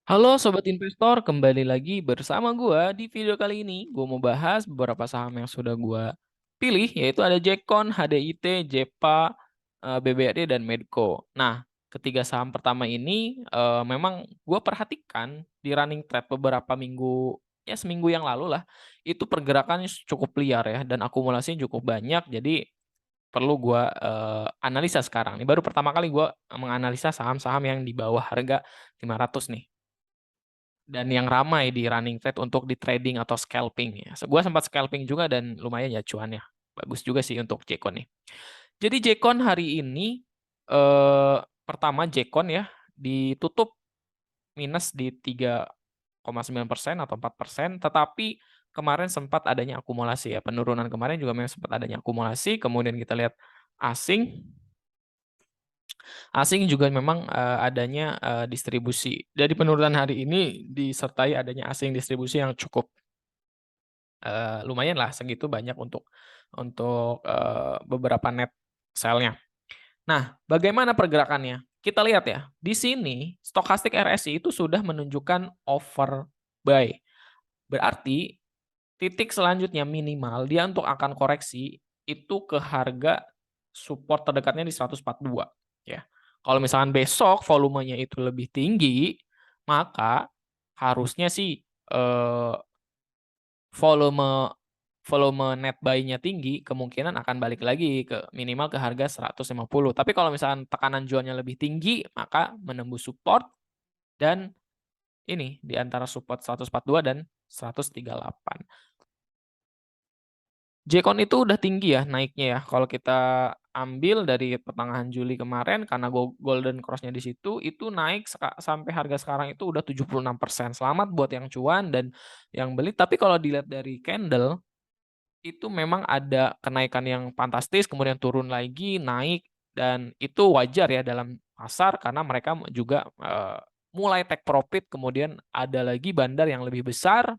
Halo Sobat Investor, kembali lagi bersama gua di video kali ini. Gua mau bahas beberapa saham yang sudah gua pilih, yaitu ada Jekon, HDIT, JEPA, BBRI, dan Medco. Nah, ketiga saham pertama ini memang gua perhatikan di running trade beberapa minggu, ya seminggu yang lalu lah, itu pergerakannya cukup liar ya, dan akumulasinya cukup banyak, jadi perlu gua analisa sekarang. Ini baru pertama kali gua menganalisa saham-saham yang di bawah harga 500 nih. Dan yang ramai di running trade untuk di trading atau scalping ya. Gua sempat scalping juga dan lumayan ya cuannya. Bagus juga sih untuk Jekon nih. Jadi Jekon hari ini pertama Jekon ya ditutup minus di 3,9% atau 4%, tetapi kemarin sempat adanya akumulasi ya. Penurunan kemarin juga memang sempat adanya akumulasi, kemudian kita lihat asing Asing juga memang, adanya, distribusi. Dari penurunan hari ini disertai adanya asing distribusi yang cukup, lumayanlah segitu banyak untuk beberapa net sell-nya. Nah, bagaimana pergerakannya? Kita lihat ya, di sini stokastik RSI itu sudah menunjukkan overbuy. Berarti titik selanjutnya minimal dia untuk akan koreksi itu ke harga support terdekatnya di 142 ya. Kalau misalkan besok volumenya itu lebih tinggi, maka harusnya sih volume volume net buy-nya tinggi, kemungkinan akan balik lagi ke minimal ke harga 150. Tapi kalau misalkan tekanan jualnya lebih tinggi, maka menembus support dan ini di antara support 142 dan 138. Jekon itu udah tinggi ya naiknya ya. Kalau kita ambil dari pertengahan Juli kemarin karena golden cross-nya di situ, itu naik sampai harga sekarang itu udah 76%. Selamat buat yang cuan dan yang beli. Tapi kalau dilihat dari candle, itu memang ada kenaikan yang fantastis, kemudian turun lagi, naik, dan itu wajar ya dalam pasar karena mereka juga mulai take profit, kemudian ada lagi bandar yang lebih besar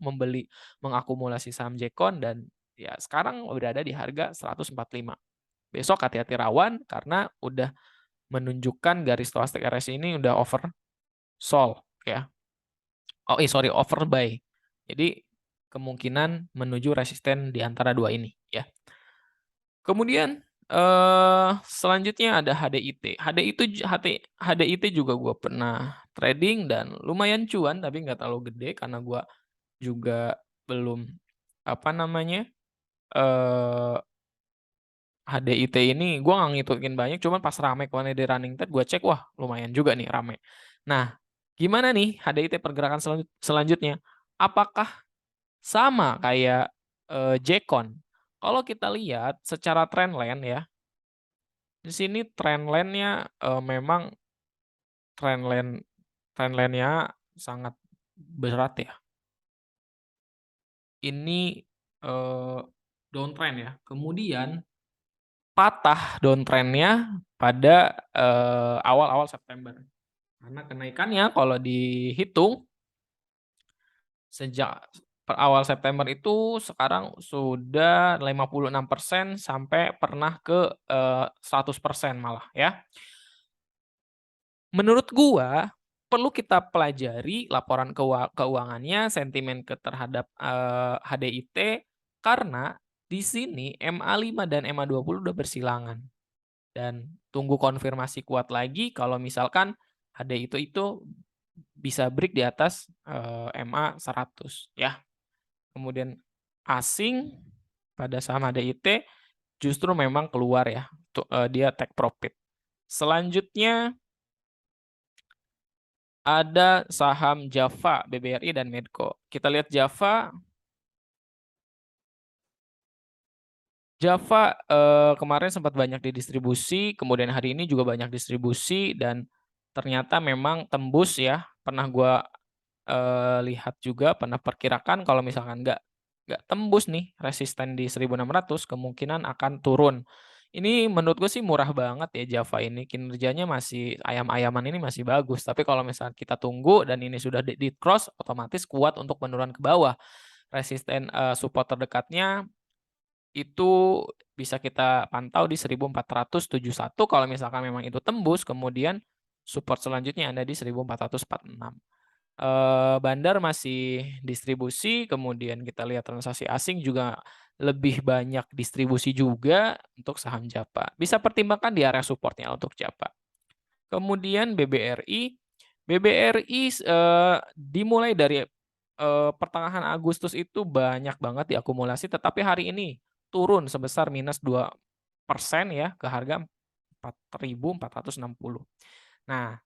mengakumulasi saham Jekon dan ya sekarang berada di harga 145. Besok hati-hati rawan karena udah menunjukkan garis stochastic RSI ini udah oversold ya. Oh, sorry, overbuy. Jadi kemungkinan menuju resisten di antara dua ini ya. Kemudian, selanjutnya ada HDIT. HDIT juga gue pernah trading dan lumayan cuan, tapi nggak terlalu gede karena gue juga belum, apa namanya, HDIT ini gue nggak ngikutin banyak, cuman pas rame kemarin di running trade gue cek, wah lumayan juga nih rame. Nah, gimana nih HDIT pergerakan selanjutnya? Apakah sama kayak, Jekon? Kalau kita lihat secara trendline ya, di sini trendline-nya, memang trendline trendline-nya sangat berat ya. Ini, downtrend ya. Kemudian patah downtrend-nya pada, awal-awal September. Karena kenaikannya kalau dihitung sejak awal September itu sekarang sudah 56% sampai pernah ke, 100% malah ya. Menurut gua, perlu kita pelajari laporan keuangannya, sentimen terhadap, HDIT, karena di sini MA5 dan MA20 udah bersilangan. Dan tunggu konfirmasi kuat lagi kalau misalkan HDIT itu bisa break di atas, MA100 ya. Kemudian asing pada saham HDIT justru memang keluar ya, dia take profit. Selanjutnya ada saham Java, BBRI, dan Medco. Kita lihat Java. Java kemarin sempat banyak didistribusi, kemudian hari ini juga banyak distribusi dan ternyata memang tembus ya. Pernah gua lihat juga, pernah perkirakan kalau misalkan nggak tembus nih resisten di 1.600 kemungkinan akan turun. Ini menurut gue sih murah banget ya Java ini, kinerjanya masih ayam-ayaman ini masih bagus, tapi kalau misalnya kita tunggu dan ini sudah di cross, otomatis kuat untuk menurun ke bawah. Resisten, support terdekatnya itu bisa kita pantau di 1.471 kalau misalkan memang itu tembus, kemudian support selanjutnya ada di 1.446. Bandar masih distribusi, kemudian kita lihat transaksi asing juga lebih banyak distribusi juga untuk saham JAPA. Bisa pertimbangkan di area support-nya untuk JAPA. Kemudian BBRI, dimulai dari, pertengahan Agustus itu banyak banget diakumulasi, tetapi hari ini turun sebesar -2% ya, ke harga 4.460. Nah,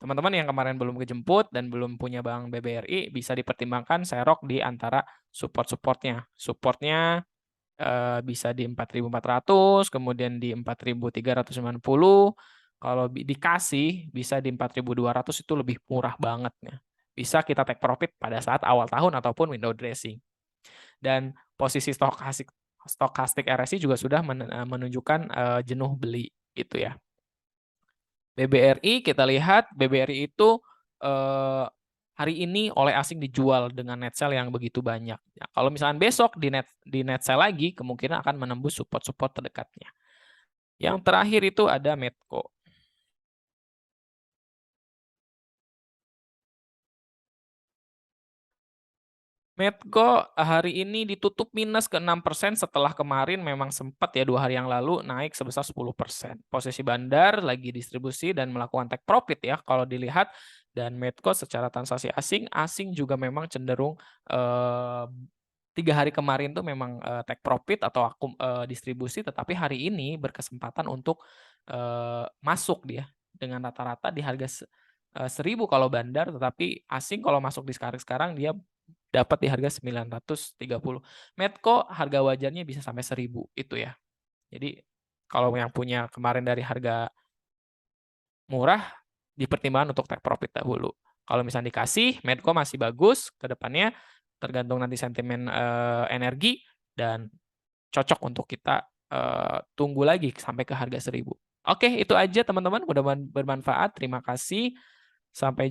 teman-teman yang kemarin belum kejemput dan belum punya bank BBRI, bisa dipertimbangkan serok di antara support-support-nya. Support-nya, bisa di 4.400, kemudian di 4.390, kalau dikasih bisa di 4.200, itu lebih murah banget ya. Bisa kita take profit pada saat awal tahun ataupun window dressing. Dan posisi stokastik RSI juga sudah menunjukkan, jenuh beli gitu ya. BBRI kita lihat, BBRI itu, eee, hari ini oleh asing dijual dengan net sell yang begitu banyak. Ya, kalau misalkan besok di net sell lagi, kemungkinan akan menembus support-support terdekatnya. Yang terakhir itu ada Medco. Medco hari ini ditutup minus ke 6% setelah kemarin memang sempat ya 2 hari yang lalu naik sebesar 10%. Posisi Bandar lagi distribusi dan melakukan take profit ya kalau dilihat, dan Medco secara transaksi asing juga memang cenderung, 3 hari kemarin tuh memang, take profit atau distribusi, tetapi hari ini berkesempatan untuk, masuk dia dengan rata-rata di harga 1.000 kalau Bandar, tetapi asing kalau masuk di sekarang dia dapat di harga 930. Medco harga wajarnya bisa sampai 1.000 itu ya. Jadi kalau yang punya kemarin dari harga murah, dipertimbangkan untuk take profit dahulu. Kalau misalnya dikasih, Medco masih bagus ke depannya, tergantung nanti sentimen, energi, dan cocok untuk kita, tunggu lagi sampai ke harga 1.000. Oke, itu aja teman-teman, mudah-mudahan bermanfaat. Terima kasih, sampai